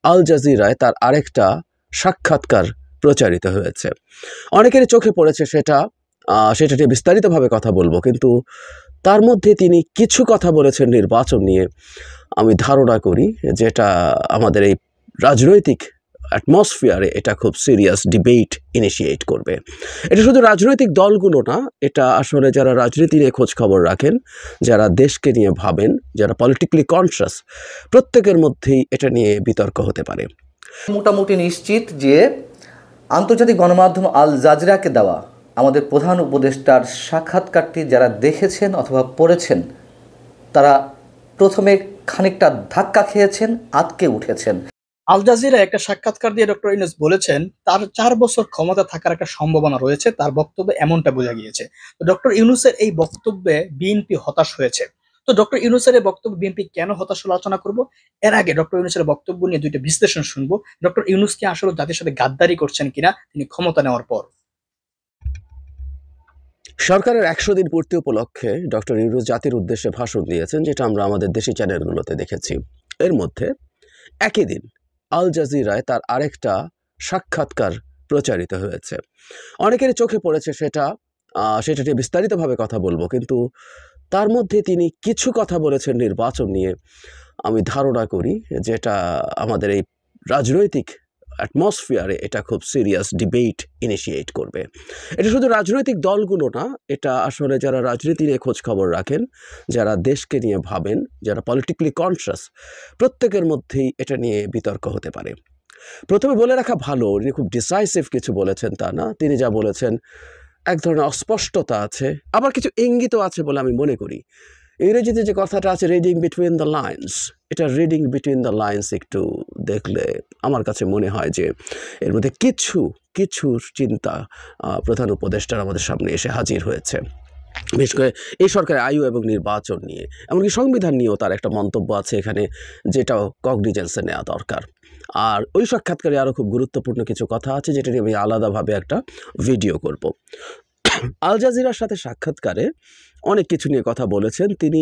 আল জাজিরায় তার আরেকটা সাক্ষাৎকার প্রচারিত হয়েছে। অনেকেরই চোখে পড়েছে সেটা নিয়ে বিস্তারিতভাবে কথা বলবো, কিন্তু তার মধ্যে তিনি কিছু কথা বলেছেন নির্বাচন নিয়ে। আমি ধারণা করি যেটা আমাদের এই রাজনৈতিক অ্যাটমসফিয়ারে এটা খুব সিরিয়াস ডিবেট ইনিশিয়েট করবে। এটা শুধু রাজনৈতিক দলগুলো না, এটা আসলে যারা রাজনীতি নিয়ে খোঁজ খবর রাখেন, যারা দেশকে নিয়ে ভাবেন, যারা পলিটিক্যালি কনসিয়াস, প্রত্যেকের মধ্যেই এটা নিয়ে বিতর্ক হতে পারে। মোটামুটি নিশ্চিত যে আন্তর্জাতিক গণমাধ্যম আল জাজিরাকে দেওয়া আমাদের প্রধান উপদেষ্টার সাক্ষাৎকারটি যারা দেখেছেন অথবা পড়েছেন তারা প্রথমে খানিকটা ধাক্কা খেয়েছেন, আটকে উঠেছেন। আল জাজিরা একটা সাক্ষাৎকার দিয়ে ডক্টর ইউনূস বলেছেন তার 4 বছর ক্ষমতা থাকার একটা সম্ভাবনা রয়েছে, তার বক্তব্যে এমনটা বোঝা গিয়েছে। তো ডক্টর ইউনূসের এই বক্তব্যে বিএনপি হতাশ হয়েছে। তো ডক্টর ইউনূসের এই বক্তব্য বিএনপি কেন হতাশ হলো আলোচনা করব। এর আগে ডক্টর ইউনূসের বক্তব্য নিয়ে দুইটা বিশ্লেষণ শুনবো। ডক্টর ইউনূস কি আসলে জাতির সাথে গাদ্দারি করছেন কিনা তিনি ক্ষমতা নেওয়ার পর। সরকারের 100 দিন পূর্তি উপলক্ষে ডক্টর ইউনূস জাতির উদ্দেশ্যে ভাষণ দিয়েছেন, যেটা আমরা আমাদের দেশি চ্যানেলগুলোতে দেখেছি। এর মধ্যে একই দিন আল জাজিরায় তার আরেকটা সাক্ষাৎকার প্রচারিত হয়েছে। অনেকেরই চোখে পড়েছে সেটা নিয়ে বিস্তারিতভাবে কথা বলবো, কিন্তু তার মধ্যে তিনি কিছু কথা বলেছেন নির্বাচন নিয়ে। আমি ধারণা করি যেটা আমাদের এই রাজনৈতিক অ্যাটমসফিয়ারে এটা খুব সিরিয়াস ডিবেট ইনিশিয়েট করবে। এটা শুধু রাজনৈতিক দলগুলো না, এটা আসলে যারা রাজনীতি নিয়ে খোঁজ খবর রাখেন, যারা দেশকে নিয়ে ভাবেন, যারা পলিটিক্যালি কনসিয়াস, প্রত্যেকের মধ্যেই এটা নিয়ে বিতর্ক হতে পারে। প্রথমে বলে রাখা ভালো, উনি খুব ডিসাইসিভ কিছু বলেছেন তা না। তিনি যা বলেছেন এক ধরনের অস্পষ্টতা আছে, আবার কিছু ইঙ্গিতও আছে বলে আমি মনে করি। ইংরেজিতে যে কথাটা আছে রিডিং বিটুইন দ্য লাইন্স, এটা রিডিং বিটুইন দ্য লাইন্স একটু দেখলে আমার কাছে মনে হয় যে এর মধ্যে কিছু কিছু চিন্তা প্রধান উপদেষ্টার আমাদের সামনে এসে হাজির হয়েছে। বিশেষ করে এই সরকারের আয়ু এবং নির্বাচন নিয়ে, এমনকি সংবিধান নিয়েও তার একটা মন্তব্য আছে এখানে, যেটাও কগনিজেন্সে নেওয়া দরকার। আর ওই সাক্ষাৎকারে আরও খুব গুরুত্বপূর্ণ কিছু কথা আছে, যেটা নিয়ে আমি আলাদাভাবে একটা ভিডিও করব। আল জাজিরার সাথে সাক্ষাৎকারে অনেক কিছু নিয়ে কথা বলেছেন তিনি।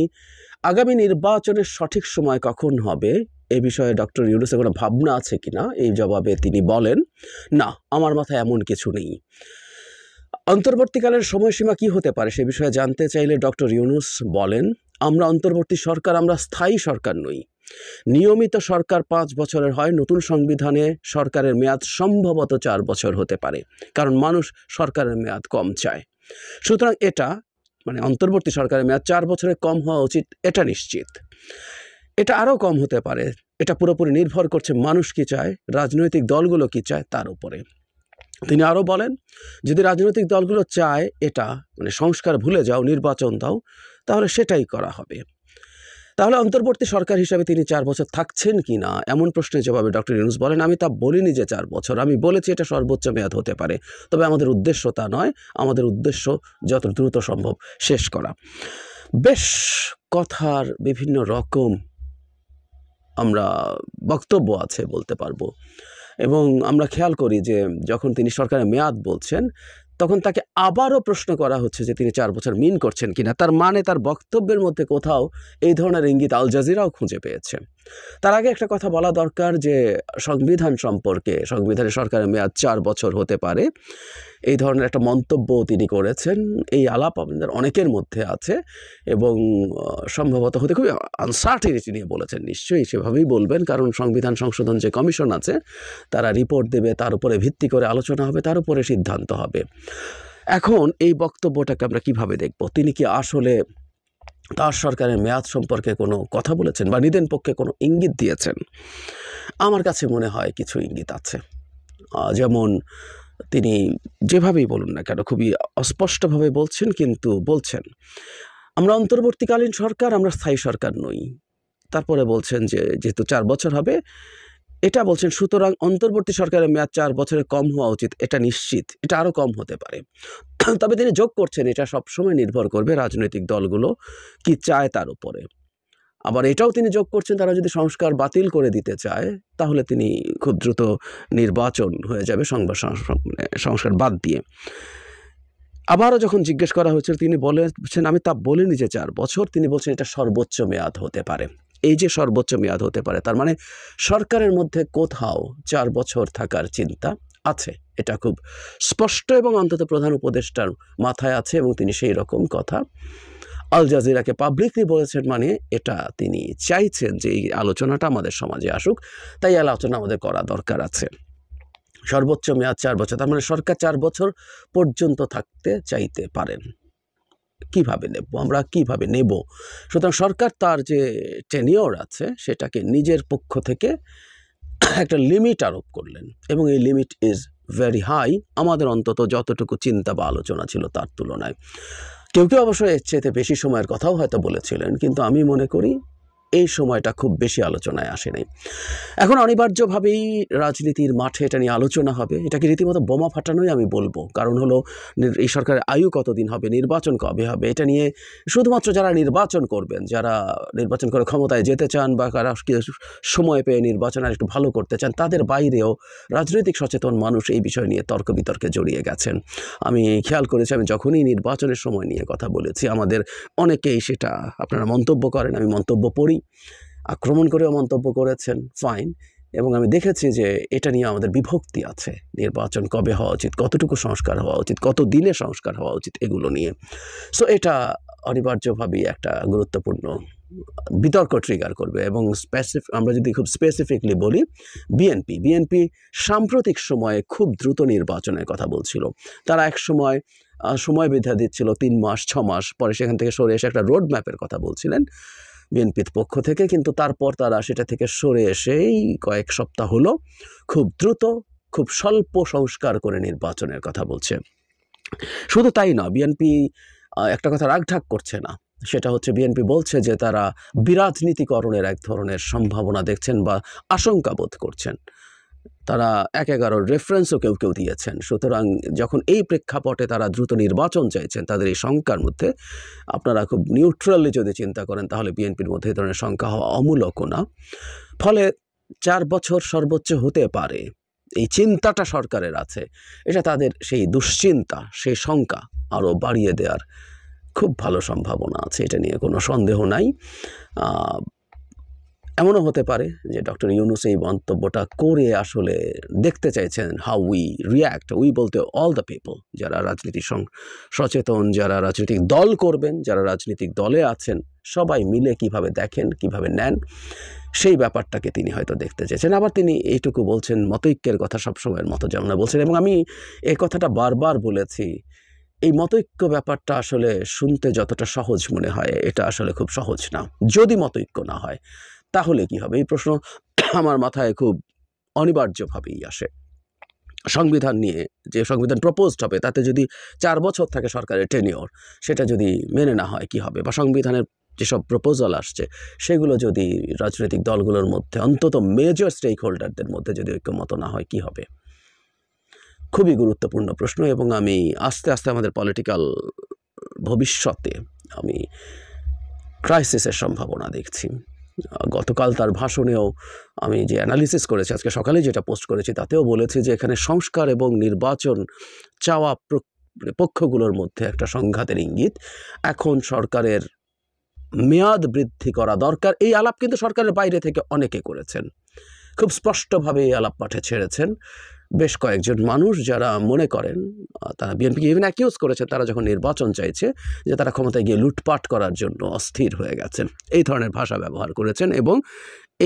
আগামী নির্বাচনের সঠিক সময় কখন হবে এ বিষয়ে ডক্টর ইউনূসের কোনো ভাবনা আছে কিনা, এই জবাবে তিনি বলেন, না, আমার মাথায় এমন কিছু নেই। অন্তর্বর্তীকালের সময়সীমা কি হতে পারে সে বিষয়ে জানতে চাইলে ডক্টর ইউনূস বলেন, আমরা অন্তর্বর্তী সরকার, আমরা স্থায়ী সরকার নই। নিয়মিত সরকার 5 বছরের হয়, নতুন সংবিধানে সরকারের মেয়াদ সম্ভবত 4 বছর হতে পারে, কারণ মানুষ সরকারের মেয়াদ কম চায়। সুতরাং এটা অন্তর্বর্তী সরকারের মেয়াদ 4 বছরের কম হওয়া উচিত, এটা নিশ্চিত। এটা আরও কম হতে পারে, এটা পুরোপুরি নির্ভর করছে মানুষ কি চায়, রাজনৈতিক দলগুলো কি চায় তার উপরে। তিনি আরও বলেন, যদি রাজনৈতিক দলগুলো চায় এটা সংস্কার ভুলে যাও, নির্বাচন দাও, তাহলে সেটাই করা হবে। তাহলে অন্তর্বর্তী সরকার হিসাবে তিনি 4 বছর থাকছেন কি না এমন প্রশ্নের জবাবে ডক্টর ইউনূস বলেন, আমি তা বলিনি যে 4 বছর, আমি বলেছি এটা সর্বোচ্চ মেয়াদ হতে পারে, তবে আমাদের উদ্দেশ্য তা নয়, আমাদের উদ্দেশ্য যত দ্রুত সম্ভব শেষ করা। বেশ কথার বিভিন্ন রকম আমরা বক্তব্য আছে বলতে পারবো, এবং আমরা খেয়াল করি যে যখন তিনি সরকারের মেয়াদ বলছেন তখন তাকে আবারও প্রশ্ন করা হচ্ছে যে তিনি 4 বছর মিন করছেন কিনা। তার তার বক্তব্যের মধ্যে কোথাও এই ধরনের ইঙ্গিত আল জাজিরাও খুঁজে পেয়েছে। তার আগে একটা কথা বলা দরকার যে সংবিধান সম্পর্কে, সংবিধানে সরকারের মেয়াদ 4 বছর হতে পারে, এই ধরনের একটা মন্তব্য তিনি করেছেন। এই আলাপ আমাদের অনেকের মধ্যে আছে এবং সম্ভবত হতে খুবই আনসার্টিনিটি নিয়ে বলেছেন। নিশ্চয়ই সেভাবেই বলবেন, কারণ সংবিধান সংশোধন যে কমিশন আছে তারা রিপোর্ট দেবে, তার উপরে ভিত্তি করে আলোচনা হবে, তার উপরে সিদ্ধান্ত হবে। এখন এই বক্তব্যটাকে আমরা কিভাবে দেখব? তিনি কি আসলে তার সরকারের মেয়াদ সম্পর্কে কোনো কথা বলেছেন বা নিদেন পক্ষে কোনো ইঙ্গিত দিয়েছেন? আমার কাছে মনে হয় কিছু ইঙ্গিত আছে। যেমন তিনি যেভাবেই বলুন না কেন খুবই অস্পষ্টভাবে বলছেন, কিন্তু বলছেন আমরা অন্তর্বর্তীকালীন সরকার, আমরা স্থায়ী সরকার নই। তারপরে বলছেন যে যেহেতু 4 বছর হবে এটা বলছেন, সুতরাং অন্তর্বর্তী সরকারের মেয়াদ 4 বছরের কম হওয়া উচিত, এটা নিশ্চিত, এটা আরও কম হতে পারে। তবে তিনি যোগ করছেন এটা সবসময় নির্ভর করবে রাজনৈতিক দলগুলো কি চায় তার উপরে। আবার এটাও তিনি যোগ করছেন তারা যদি সংস্কার বাতিল করে দিতে চায় তাহলে তিনি খুব দ্রুত নির্বাচন হয়ে যাবে সংস্কার বাদ দিয়ে। আবারও যখন জিজ্ঞেস করা হয়েছিল তিনি বলেছেন, আমি তা বলিনি যে 4 বছর, তিনি বলছেন এটা সর্বোচ্চ মেয়াদ হতে পারে। এই যে সর্বোচ্চ মেয়াদ হতে পারে, তার মানে সরকারের মধ্যে কোথাও 4 বছর থাকার চিন্তা আছে। এটা খুব স্পষ্ট এবং অন্তত প্রধান উপদেষ্টার মাথায় আছে এবং তিনি সেই রকম কথা আল জাজিরাকে পাবলিকলি বলেছেন, মানে এটা তিনি চাইছেন যে এই আলোচনাটা আমাদের সমাজে আসুক, তাই আলোচনা আমাদের করা দরকার আছে। সর্বোচ্চ মেয়াদ 4 বছর, তার মানে সরকার 4 বছর পর্যন্ত থাকতে চাইতে পারেন। কিভাবে নেব আমরা, কিভাবে নেব? সুতরাং সরকার তার যে টেনিওর আছে সেটাকে নিজের পক্ষ থেকে একটা লিমিট আরোপ করলেন এবং এই লিমিট ইজ ভেরি হাই, আমাদের অন্তত যতটুকু চিন্তা বা আলোচনা ছিল তার তুলনায়। কেউ কেউ অবশ্য এর চেয়ে বেশি সময়ের কথাও হয়তো বলেছিলেন, কিন্তু আমি মনে করি এই সময়টা খুব বেশি আলোচনায় আসে নাই। এখন অনিবার্যভাবেই রাজনীতির মাঠে এটা নিয়ে আলোচনা হবে। এটাকে রীতিমতো বোমা ফাটানোই আমি বলবো। কারণ হলো এই সরকারের আয়ু কতদিন হবে, নির্বাচন কবে হবে, এটা নিয়ে শুধুমাত্র যারা নির্বাচন করবেন, যারা নির্বাচন করে ক্ষমতায় যেতে চান বা কারা সময় পেয়ে নির্বাচন আর একটু ভালো করতে চান, তাদের বাইরেও রাজনৈতিক সচেতন মানুষ এই বিষয় নিয়ে তর্ক বিতর্কে জড়িয়ে গেছেন। আমি খেয়াল করেছি, আমি যখনই নির্বাচনের সময় নিয়ে কথা বলেছি, আমাদের অনেকেই সেটা আপনারা মন্তব্য করেন, আমি মন্তব্য পড়ি, আক্রমণ করেও মন্তব্য করেছেন, ফাইন। এবং আমি দেখেছি যে এটা নিয়ে আমাদের বিভক্তি আছে, নির্বাচন কবে হওয়া উচিত, কতটুকু সংস্কার হওয়া উচিত, কত দিনে সংস্কার হওয়া উচিত, এগুলো নিয়ে। সো এটা অনিবার্যভাবেই একটা গুরুত্বপূর্ণ বিতর্ক ট্রিগার করবে। এবং আমরা যদি খুব স্পেসিফিকলি বলি, বিএনপি সাম্প্রতিক সময়ে খুব দ্রুত নির্বাচনের কথা বলছিল। তারা এক সময় বেঁধে দিচ্ছিল 3 মাস 6 মাস, পরে সেখান থেকে সরে এসে একটা রোড ম্যাপের কথা বলছিলেন বিএনপির পক্ষ থেকে, কিন্তু তারপর তারা সেটা থেকে সরে এসেই কয়েক সপ্তাহ হলো খুব দ্রুত, খুব স্বল্প সংস্কার করে নির্বাচনের কথা বলছে। শুধু তাই না, বিএনপি একটা কথা রাগঢাক করছে না, সেটা হচ্ছে বিএনপি বলছে যে তারা বিরাজনীতিকরণের এক ধরনের সম্ভাবনা দেখছেন বা আশঙ্কা বোধ করছেন। তারা 1-11 রেফারেন্সও কেউ দিয়েছেন। সুতরাং যখন এই প্রেক্ষাপটে তারা দ্রুত নির্বাচন চাইছেন, তাদের এই শঙ্কার মধ্যে আপনারা খুব নিউট্রালি যদি চিন্তা করেন, তাহলে বিএনপির মধ্যে এই ধরনের শঙ্কা হওয়া অমূলকও না। ফলে 4 বছর সর্বোচ্চ হতে পারে, এই চিন্তাটা সরকারের আছে। এটা তাদের সেই দুশ্চিন্তা, সেই শঙ্কা আরও বাড়িয়ে দেওয়ার খুব ভালো সম্ভাবনা আছে, এটা নিয়ে কোনো সন্দেহ নাই। এমনও হতে পারে যে ডক্টর ইউনূস এই মন্তব্যটা করে আসলে দেখতে চাইছেন হাউ উই রিয়্যাক্ট, উই বলতে অল দ্য পিপল, যারা রাজনীতি সচেতন, যারা রাজনৈতিক দল করবেন, যারা রাজনৈতিক দলে আছেন, সবাই মিলে কিভাবে দেখেন, কিভাবে নেন, সেই ব্যাপারটাকে তিনি হয়তো দেখতে চেয়েছেন। আবার তিনি এইটুকু বলছেন, মতৈক্যের কথা সবসময়ের মতো যেমন বলছেন, এবং আমি এই কথাটা বারবার বলেছি, এই মতৈক্য ব্যাপারটা আসলে শুনতে যতটা সহজ মনে হয়, এটা আসলে খুব সহজ না। যদি মতৈক্য না হয় তাহলে কি হবে, এই প্রশ্ন আমার মাথায় খুব অনিবার্যভাবেই আসে। সংবিধান নিয়ে যে সংবিধান প্রপোজড হবে, তাতে যদি 4 বছর থাকে সরকারের টেনিওর, সেটা যদি মেনে না হয় কি হবে, বা সংবিধানের যেসব প্রপোজাল আসছে সেগুলো যদি রাজনৈতিক দলগুলোর মধ্যে, অন্তত মেজর স্টেক হোল্ডারদের মধ্যে যদি ঐক্যমত না হয় কি হবে। খুবই গুরুত্বপূর্ণ প্রশ্ন, এবং আমি আস্তে আস্তে আমাদের পলিটিক্যাল ভবিষ্যতে আমি ক্রাইসিসের সম্ভাবনা দেখছি। গতকাল তার ভাষণেও আমি যে অ্যানালিসিস করেছি, আজকে সকালে যেটা পোস্ট করেছি, তাতেও বলেছি যে এখানে সংস্কার এবং নির্বাচন চাওয়া পক্ষগুলোর মধ্যে একটা সংঘাতের ইঙ্গিত। এখন সরকারের মেয়াদ বৃদ্ধি করা দরকার, এই আলাপ কিন্তু সরকারের বাইরে থেকে অনেকে করেছেন, খুব স্পষ্টভাবে এই আলাপ মাঠে ছেড়েছেন বেশ কয়েকজন মানুষ, যারা মনে করেন, তারা বিএনপিকে ইভেন অ্যাকিউজ করেছে, তারা যখন নির্বাচন চাইছে যে তারা ক্ষমতায় গিয়ে লুটপাট করার জন্য অস্থির হয়ে গেছেন, এই ধরনের ভাষা ব্যবহার করেছেন। এবং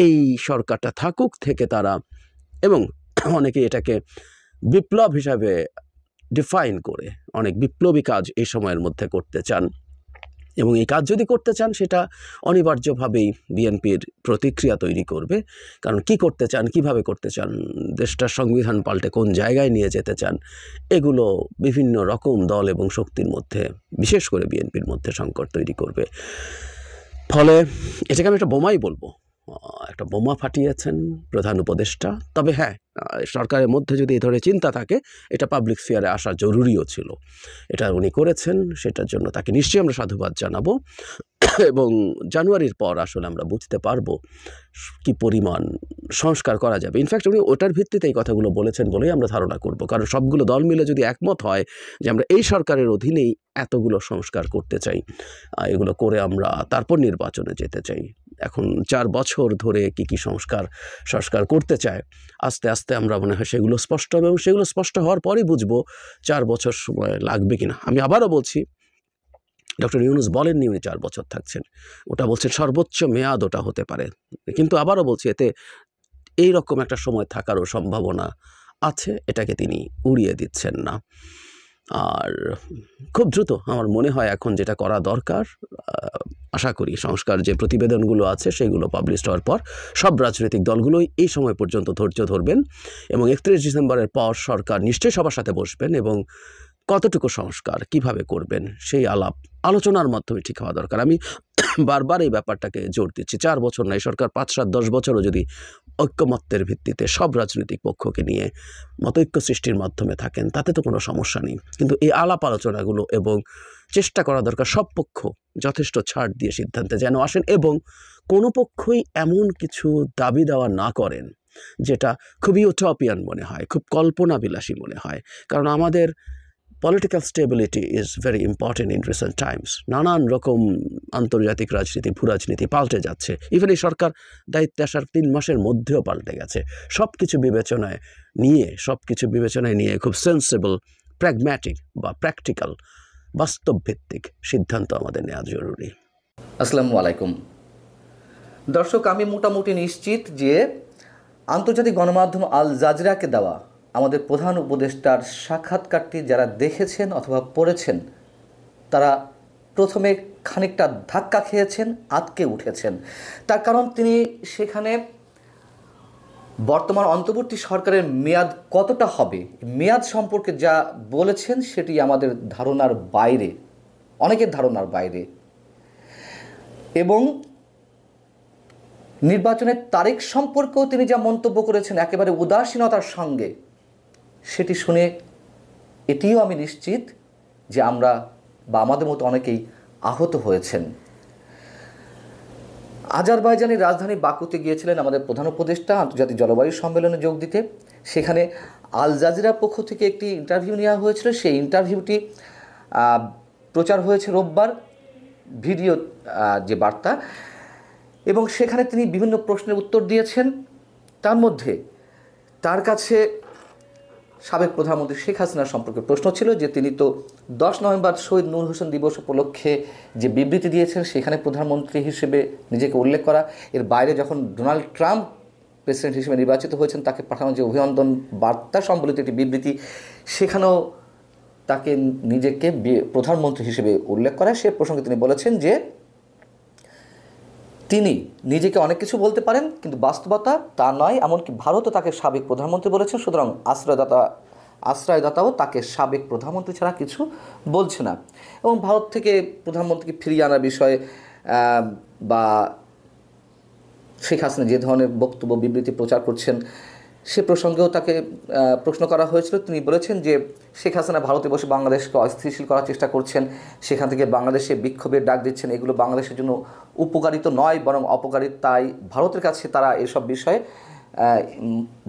এই সরকারটা থাকুক থেকে তারা, এবং অনেকে এটাকে বিপ্লব হিসাবে ডিফাইন করে অনেক বিপ্লবী কাজ এই সময়ের মধ্যে করতে চান, এবং এই কাজ যদি করতে চান সেটা অনিবার্যভাবেই বিএনপির প্রতিক্রিয়া তৈরি করবে। কারণ কি করতে চান, কিভাবে করতে চান, দেশটার সংবিধান পাল্টে কোন জায়গায় নিয়ে যেতে চান, এগুলো বিভিন্ন রকম দল এবং শক্তির মধ্যে, বিশেষ করে বিএনপির মধ্যে সংকট তৈরি করবে। ফলে এটাকে আমি একটা বোমাই বলবো, একটা বোমা ফাটিয়েছেন প্রধান উপদেষ্টা। তবে হ্যাঁ, সরকারের মধ্যে যদি এই ধরনের চিন্তা থাকে, এটা পাবলিক স্ফিয়ারে আসা জরুরিও ছিল, এটা উনি করেছেন, সেটার জন্য তাকে নিশ্চয়ই আমরা সাধুবাদ জানাবো। এবং জানুয়ারির পর আসলে আমরা বুঝতে পারবো কি পরিমাণ সংস্কার করা যাবে। ইনফ্যাক্ট উনি ওটার ভিত্তিতে এই কথাগুলো বলেছেন বলেই আমরা ধারণা করব, কারণ সবগুলো দল মিলে যদি একমত হয় যে আমরা এই সরকারের অধীনেই এতগুলো সংস্কার করতে চাই, এগুলো করে আমরা তারপর নির্বাচনে যেতে চাই, এখন 4 বছর ধরে কি সংস্কার করতে চায়, আস্তে আস্তে আমরা মনে হয় সেগুলো স্পষ্ট হবে, এবং সেগুলো স্পষ্ট হওয়ার পরেই বুঝবো 4 বছর সময় লাগবে কিনা। আমি আবারও বলছি, ডক্টর ইউনূস বলেননি উনি 4 বছর থাকছেন, ওটা বলছেন সর্বোচ্চ মেয়াদ ওটা হতে পারে। কিন্তু আবারও বলছি, এতে এইরকম একটা সময় থাকারও সম্ভাবনা আছে, এটাকে তিনি উড়িয়ে দিচ্ছেন না। আর খুব দ্রুত আমার মনে হয় এখন যেটা করা দরকার, আশা করি সংস্কার যে প্রতিবেদনগুলো আছে সেগুলো পাবলিশ হওয়ার পর সব রাজনৈতিক দলগুলোই এই সময় পর্যন্ত ধৈর্য ধরবেন, এবং 31 ডিসেম্বরের পর সরকার নিশ্চয়ই সবার সাথে বসবেন, এবং কতটুকু সংস্কার কিভাবে করবেন সেই আলোচনার মাধ্যমে ঠিক হওয়া দরকার। আমি বারবার এই ব্যাপারটাকে জোর দিচ্ছি, 4 বছর নয়, সরকার 5, 7, 10 বছরও যদি ঐক্যমত্যের ভিত্তিতে সব রাজনৈতিক পক্ষকে নিয়ে মতৈক্য সৃষ্টির মাধ্যমে থাকেন, তাতে তো কোনো সমস্যা নেই। কিন্তু এই আলাপ আলোচনাগুলো এবং চেষ্টা করা দরকার সব পক্ষ যথেষ্ট ছাড় দিয়ে সিদ্ধান্তে যেন আসেন, এবং কোনো পক্ষই এমন কিছু দাবি দেওয়া না করেন যেটা খুবই ইউটোপিয়ান মনে হয়, খুব কল্পনাবিলাসী মনে হয়। কারণ আমাদের political stability is very important in recent Times. নানান রকম আন্তর্জাতিক রাজনীতি, ভূরাজনীতি পাল্টে যাচ্ছে। ইভেন এই সরকার দায়িত্বে আসার 3 মাসের মধ্যেও পাল্টে গেছে। সব কিছু বিবেচনায় নিয়ে খুব সেন্সিবল, প্র্যাগম্যাটিক বা প্র্যাকটিক্যাল, বাস্তবভিত্তিক সিদ্ধান্ত আমাদের নেওয়া জরুরি। আসসালামু আলাইকুম দর্শক, আমি মোটামুটি নিশ্চিত যে আন্তর্জাতিক গণমাধ্যম আল জাজিরাকে দেওয়া আমাদের প্রধান উপদেষ্টার সাক্ষাৎকারটি যারা দেখেছেন অথবা পড়েছেন, তারা প্রথমে খানিকটা ধাক্কা খেয়েছেন, আঁতকে উঠেছেন। তার কারণ তিনি সেখানে বর্তমান অন্তর্বর্তী সরকারের মেয়াদ কতটা হবে, মেয়াদ সম্পর্কে যা বলেছেন সেটি আমাদের ধারণার বাইরে, অনেকের ধারণার বাইরে। এবং নির্বাচনের তারিখ সম্পর্কেও তিনি যা মন্তব্য করেছেন একেবারে উদাসীনতার সঙ্গে, সেটি শুনে এটিও আমি নিশ্চিত যে আমরা বা আমাদের মতো অনেকেই আহত হয়েছেন। আজারবাইজানের রাজধানী বাকুতে গিয়েছিলেন আমাদের প্রধান উপদেষ্টা আন্তর্জাতিক জলবায়ু সম্মেলনে যোগ দিতে। সেখানে আল জাজিরার পক্ষ থেকে একটি ইন্টারভিউ নেওয়া হয়েছিল। সেই ইন্টারভিউটি প্রচার হয়েছে রোববার, ভিডিও যে বার্তা, এবং সেখানে তিনি বিভিন্ন প্রশ্নের উত্তর দিয়েছেন। তার মধ্যে তার কাছে সাবেক প্রধানমন্ত্রী শেখ হাসিনা সম্পর্কে প্রশ্ন ছিল যে তিনি তো 10 নভেম্বর শহীদ নূর হোসেন দিবস উপলক্ষে যে বিবৃতি দিয়েছেন সেখানে প্রধানমন্ত্রী হিসেবে নিজেকে উল্লেখ করা, এর বাইরে যখন ডোনাল্ড ট্রাম্প প্রেসিডেন্ট হিসেবে নির্বাচিত হয়েছেন তাকে পাঠানো যে অভিনন্দন বার্তা সম্বলিত একটি বিবৃতি, সেখানেও তাকে নিজেকে প্রধানমন্ত্রী হিসেবে উল্লেখ করা। সে প্রসঙ্গে তিনি বলেছেন যে তিনি নিজেকে অনেক কিছু বলতে পারেন কিন্তু বাস্তবতা তা নয়, এমনকি ভারতও তাকে সাবেক প্রধানমন্ত্রী বলেছেন, সুতরাং আশ্রয়দাতাও তাকে সাবেক প্রধানমন্ত্রী ছাড়া কিছু বলছে না। এবং ভারত থেকে প্রধানমন্ত্রীকে ফিরিয়ে আনার বিষয়ে বা শেখ হাসিনা যে ধরনের বক্তব্য বিবৃতি প্রচার করছেন সে প্রসঙ্গেও তাকে প্রশ্ন করা হয়েছিল। তিনি বলেছেন যে শেখ হাসিনা ভারতে বসে বাংলাদেশকে অস্থিতিশীল করার চেষ্টা করছেন, সেখান থেকে বাংলাদেশে বিক্ষোভের ডাক দিচ্ছেন, এগুলো বাংলাদেশের জন্য উপকারী তো নয় বরং অপকারী। তাই ভারতের কাছে তারা এসব বিষয়ে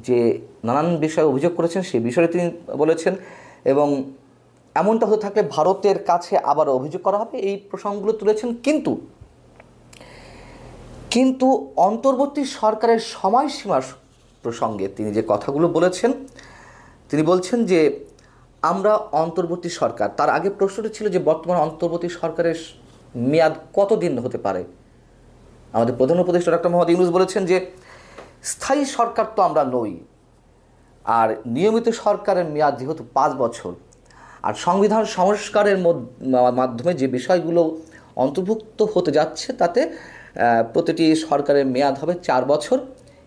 যে নানান বিষয়ে অভিযোগ করেছেন সেই বিষয়ে তিনি বলেছেন, এবং এমনটা হতে থাকলে ভারতের কাছে আবার অভিযোগ করা হবে, এই প্রসঙ্গগুলো তুলেছেন। কিন্তু অন্তর্বর্তী সরকারের সময়সীমার প্রসঙ্গে তিনি যে কথাগুলো বলেছেন, তিনি বলছেন যে আমরা অন্তর্বর্তী সরকার, তার আগে প্রশ্নটি ছিল যে বর্তমান অন্তর্বর্তী সরকারের মেয়াদ কতদিন হতে পারে। আমাদের প্রধান উপদেষ্টা ডক্টর মোহাম্মদ ইউনূস বলেছেন যে স্থায়ী সরকার তো আমরা নই, আর নিয়মিত সরকারের মেয়াদ যেহেতু 5 বছর, আর সংবিধান সংস্কারের মাধ্যমে যে বিষয়গুলো অন্তর্ভুক্ত হতে যাচ্ছে তাতে প্রতিটি সরকারের মেয়াদ হবে 4 বছর।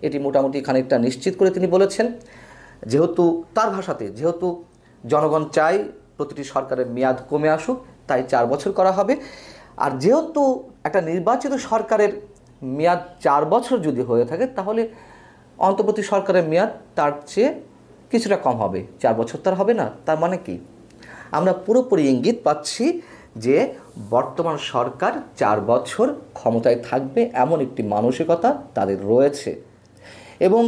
এটি মোটামুটি খানিকটা নিশ্চিত করে তিনি বলেছেন, যেহেতু তার ভাষাতে যেহেতু জনগণ চায় প্রতিটি সরকারের মেয়াদ কমে আসুক তাই 4 বছর করা হবে। আর যেহেতু একটা নির্বাচিত সরকারের মেয়াদ 4 বছর যদি হয়ে থাকে তাহলে অন্তর্বর্তী সরকারের মেয়াদ তার চেয়ে কিছুটা কম হবে, 4 বছর তার হবে না। তার মানে কি, আমরা পুরোপুরি ইঙ্গিত পাচ্ছি যে বর্তমান সরকার 4 বছর ক্ষমতায় থাকবে এমন একটি মানসিকতা তাদের রয়েছে। এবং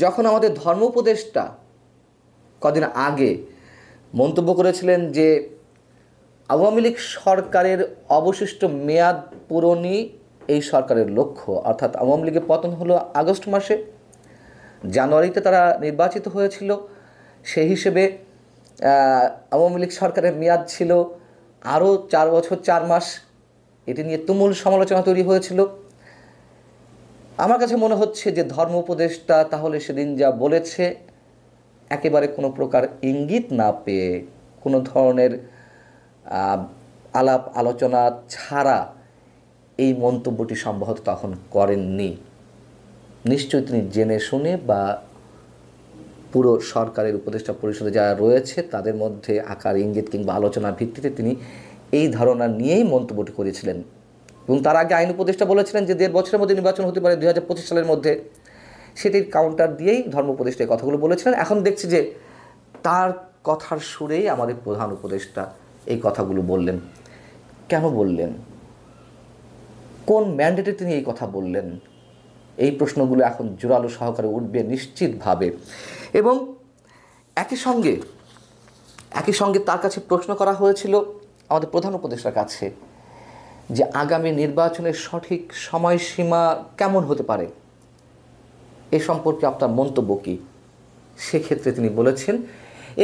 যখন আমাদের ধর্ম উপদেষ্টা কদিন আগে মন্তব্য করেছিলেন যে আওয়ামী লীগ সরকারের অবশিষ্ট মেয়াদ পূরণী এই সরকারের লক্ষ্য, অর্থাৎ আওয়ামী লীগের পতন হলো আগস্ট মাসে, জানুয়ারিতে তারা নির্বাচিত হয়েছিল, সেই হিসেবে আওয়ামী লীগ সরকারের মেয়াদ ছিল আরও 4 বছর 4 মাস। এটি নিয়ে তুমুল সমালোচনা তৈরি হয়েছিল। আমার কাছে মনে হচ্ছে যে ধর্ম উপদেষ্টা তাহলে সেদিন যা বলেছে, একেবারে কোনো প্রকার ইঙ্গিত না পেয়ে, কোনো ধরনের আলাপ আলোচনা ছাড়া এই মন্তব্যটি সম্ভবত তখন করেননি। নিশ্চয়ই তিনি জেনে শুনে বা পুরো সরকারের উপদেষ্টা পরিষদে যারা রয়েছে তাদের মধ্যে আকার ইঙ্গিত কিংবা আলোচনার ভিত্তিতে তিনি এই ধারণা নিয়েই মন্তব্যটি করেছিলেন। এবং তার আগে আইন উপদেষ্টা বলেছিলেন যে 1.5 বছরের মধ্যে নির্বাচন হতে পারে 2025 সালের মধ্যে। সেটির কাউন্টার দিয়েই ধর্ম উপদেষ্টা এই কথাগুলো বলেছিলেন। এখন দেখছি যে তার কথার সুরেই আমাদের প্রধান উপদেষ্টা এই কথাগুলো বললেন। কেন বললেন? কোন ম্যান্ডেটে তিনি এই কথা বললেন? এই প্রশ্নগুলো এখন জোরালো সহকারে উঠবে নিশ্চিতভাবে। এবং একই সঙ্গে তার কাছে প্রশ্ন করা হয়েছিল আমাদের প্রধান উপদেষ্টার কাছে যে আগামী নির্বাচনের সঠিক সময়সীমা কেমন হতে পারে, এ সম্পর্কে আপনার মন্তব্য কী? সেক্ষেত্রে তিনি বলেছেন,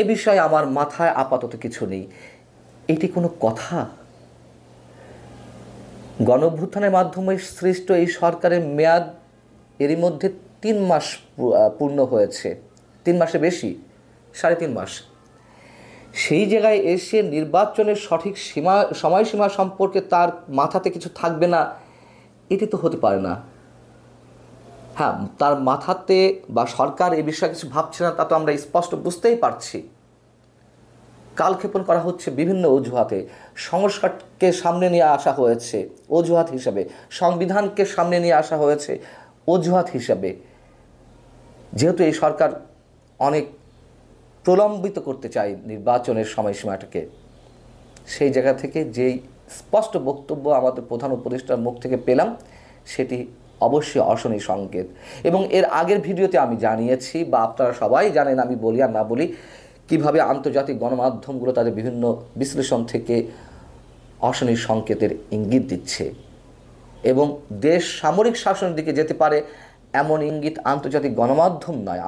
এ বিষয়ে আমার মাথায় আপাতত কিছু নেই। এটি কোনো কথা? গণঅভ্যুত্থানের মাধ্যমে সৃষ্ট এই সরকারের মেয়াদ এরই মধ্যে 3 মাস পূর্ণ হয়েছে, 3 মাসে বেশি, 3.5 মাস। সেই জায়গায় এসে নির্বাচনের সঠিক সময়সীমা সম্পর্কে তার মাথাতে কিছু থাকবে না, এটি তো হতে পারে না। হ্যাঁ, তার মাথাতে বা সরকার এ বিষয়ে কিছু ভাবছে না, তা তো আমরা স্পষ্ট বুঝতেই পারছি। কালক্ষেপণ করা হচ্ছে বিভিন্ন অজুহাতে। সংস্কারকে সামনে নিয়ে আসা হয়েছে অজুহাত হিসাবে, সংবিধানকে সামনে নিয়ে আসা হয়েছে অজুহাত হিসাবে। যেহেতু এই সরকার অনেক প্রলম্বিত করতে চায় নির্বাচনের সময়সীমাটাকে, সেই জায়গা থেকে যেই স্পষ্ট বক্তব্য আমাদের প্রধান উপদেষ্টার মুখ থেকে পেলাম, সেটি অবশ্যই অশনি সংকেত। এবং এর আগের ভিডিওতে আমি জানিয়েছি, বা আপনারা সবাই জানেন, আমি বলি আর না বলি, কিভাবে আন্তর্জাতিক গণমাধ্যমগুলো তাদের বিভিন্ন বিশ্লেষণ থেকে অশনি সংকেতের ইঙ্গিত দিচ্ছে এবং দেশ সামরিক শাসনের দিকে যেতে পারে এমন ইঙ্গিত আন্তর্জাতিক গণমাধ্যম নয়,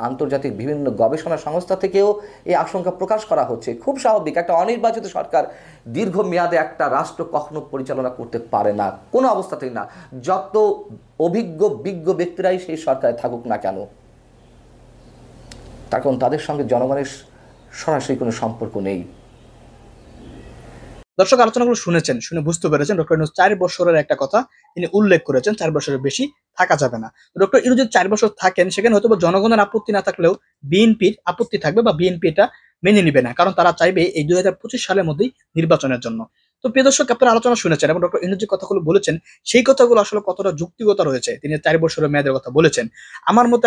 আন্তর্জাতিক বিভিন্ন গবেষণা সংস্থা থেকেও এই আশঙ্কা প্রকাশ করা হচ্ছে। খুব স্বাভাবিক, একটা অনির্বাচিত সরকার দীর্ঘমেয়াদে একটা রাষ্ট্র কখনো পরিচালনা করতে পারে না, কোনো অবস্থাতেই না, যত বিজ্ঞ ব্যক্তিরাই সেই সরকারে থাকুক না কেন। তার কারণ তাদের সঙ্গে জনগণের সরাসরি কোনো সম্পর্ক নেই। দর্শক, আলোচনাগুলো শুনেছেন, শুনে বুঝতে পেরেছেন ডক্টর ইউনূস 4 বছরের একটা কথা তিনি উল্লেখ করেছেন, 4 বছরের বেশি থাকা যাবে না। ডক্টর ইউনূস যদি 4 বছর থাকেন, সেখানে হয়তো জনগণের আপত্তি না থাকলেও বিএনপির আপত্তি থাকবে, বা বিএনপি এটা মেনে নিবে না, কারণ তারা চাইবে এই 2025 সালের মধ্যেই নির্বাচনের জন্য। তো প্রিয় দর্শক, আপনারা আলোচনা শুনেছেন এবং ডক্টর ইউনূস যে কথাগুলো বলেছেন, সেই কথাগুলো আসলে কতটা যুক্তিগত রয়েছে। তিনি 4 বছরের মেয়াদের কথা বলেছেন। আমার মতে,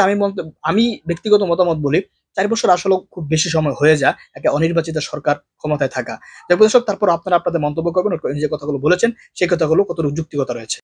আমি ব্যক্তিগত মতামত বলি, 4 বছর আসলে খুব বেশি সময় হয়ে যায় একটা অনির্বাচিত সরকার ক্ষমতায় থাকা। দর্শক, তারপর আপনারা আপনাদের মন্তব্য করবেন ডক্টর ইউনূস যে কথাগুলো বলেছেন, সেই কথাগুলো কতটুকু যুক্তিগত রয়েছে।